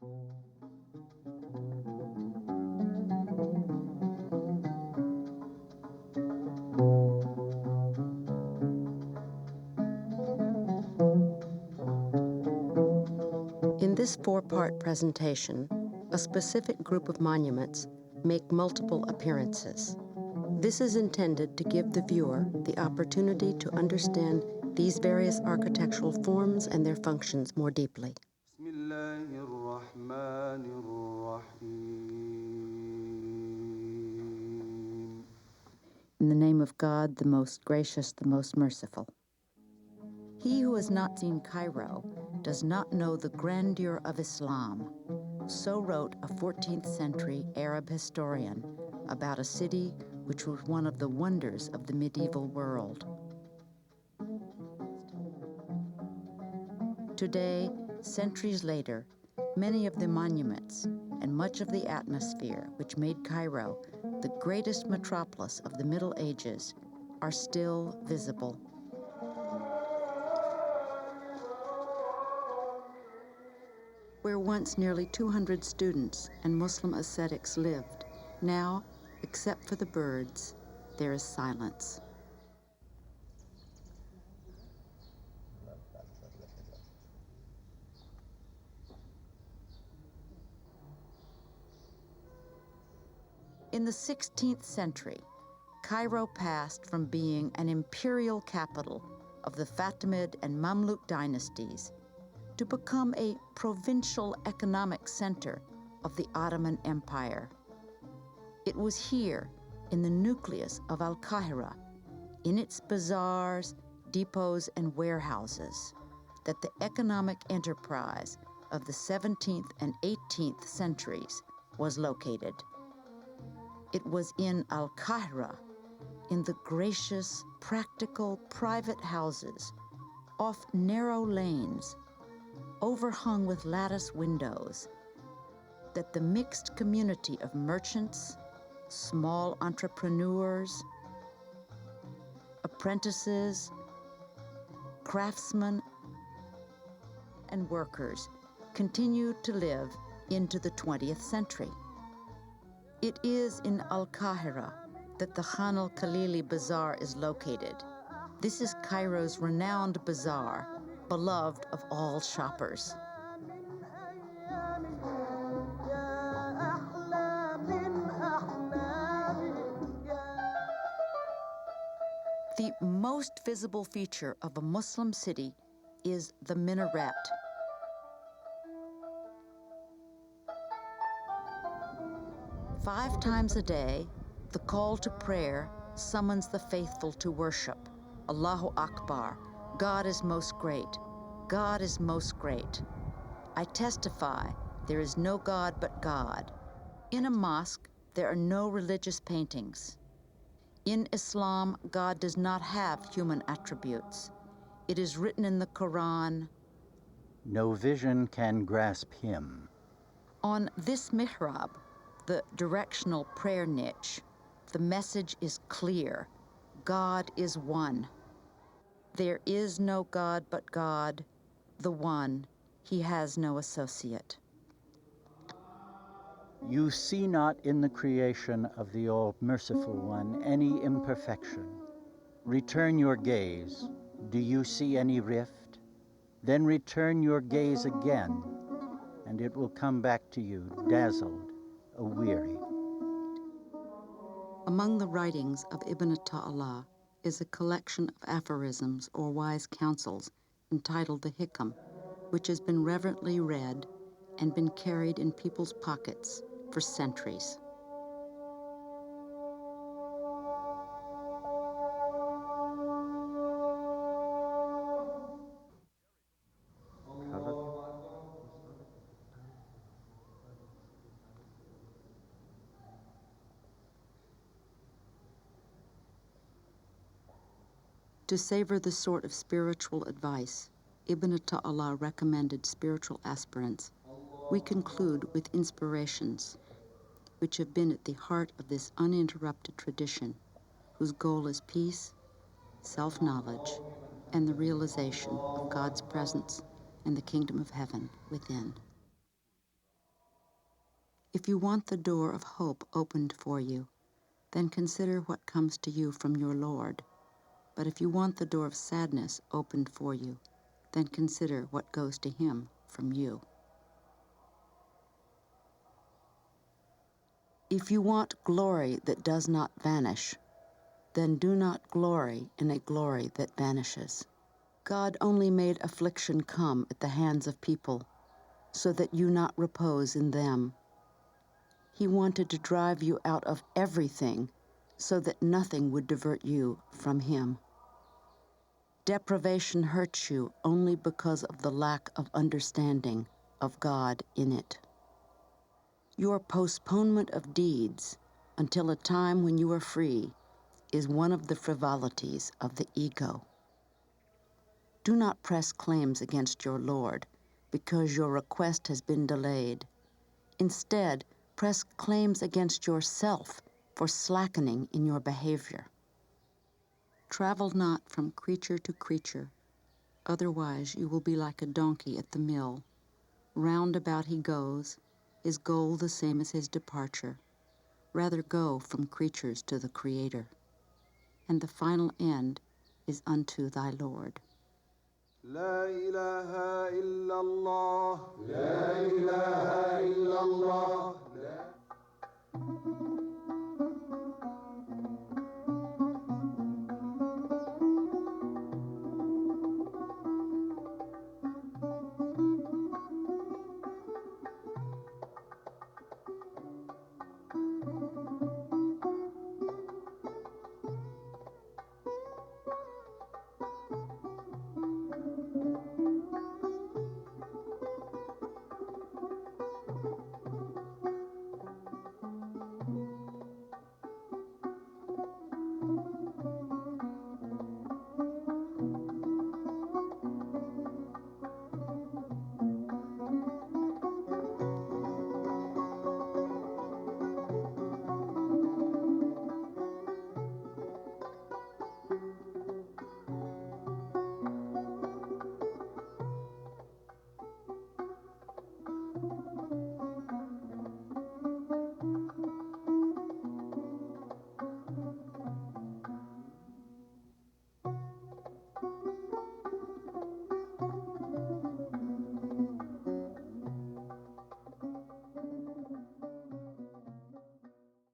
In this four-part presentation, a specific group of monuments make multiple appearances. This is intended to give the viewer the opportunity to understand these various architectural forms and their functions more deeply. In the name of God, the most gracious, the most merciful. He who has not seen Cairo does not know the grandeur of Islam. So wrote a 14th century Arab historian about a city which was one of the wonders of the medieval world. Today, centuries later, many of the monuments and much of the atmosphere which made Cairo the greatest metropolis of the Middle Ages are still visible. Where once nearly 200 students and Muslim ascetics lived, now, except for the birds, there is silence. In the 16th century, Cairo passed from being an imperial capital of the Fatimid and Mamluk dynasties to become a provincial economic center of the Ottoman Empire. It was here, in the nucleus of Al-Qahira, in its bazaars, depots, and warehouses, that the economic enterprise of the 17th and 18th centuries was located. It was in Al-Qahira, in the gracious, practical, private houses, off narrow lanes, overhung with lattice windows, that the mixed community of merchants, small entrepreneurs, apprentices, craftsmen, and workers continued to live into the 20th century. It is in Al-Qahira that the Khan al-Khalili Bazaar is located. This is Cairo's renowned bazaar, beloved of all shoppers. The most visible feature of a Muslim city is the minaret. Five times a day, the call to prayer summons the faithful to worship. Allahu Akbar, God is most great. God is most great. I testify there is no God but God. In a mosque, there are no religious paintings. In Islam, God does not have human attributes. It is written in the Quran, "No vision can grasp him." On this mihrab, the directional prayer niche, the message is clear. God is one. There is no God but God, the one. He has no associate. You see not in the creation of the All-Merciful One any imperfection. Return your gaze. Do you see any rift? Then return your gaze again, and it will come back to you, dazzled, aweary. Among the writings of Ibn Ta'ala is a collection of aphorisms or wise counsels entitled the Hikam, which has been reverently read and been carried in people's pockets for centuries. To savor the sort of spiritual advice Ibn Ta'ala recommended spiritual aspirants, we conclude with inspirations which have been at the heart of this uninterrupted tradition, whose goal is peace, self-knowledge, and the realization of God's presence and the kingdom of heaven within. If you want the door of hope opened for you, then consider what comes to you from your Lord. But if you want the door of sadness opened for you, then consider what goes to him from you. If you want glory that does not vanish, then do not glory in a glory that vanishes. God only made affliction come at the hands of people, so that you not repose in them. He wanted to drive you out of everything, so that nothing would divert you from him. Deprivation hurts you only because of the lack of understanding of God in it. Your postponement of deeds until a time when you are free is one of the frivolities of the ego. Do not press claims against your Lord because your request has been delayed. Instead, press claims against yourself for slackening in your behavior. Travel not from creature to creature, otherwise you will be like a donkey at the mill. Round about he goes, his goal the same as his departure. Rather go from creatures to the Creator, and the final end is unto thy Lord. لا إله إلا الله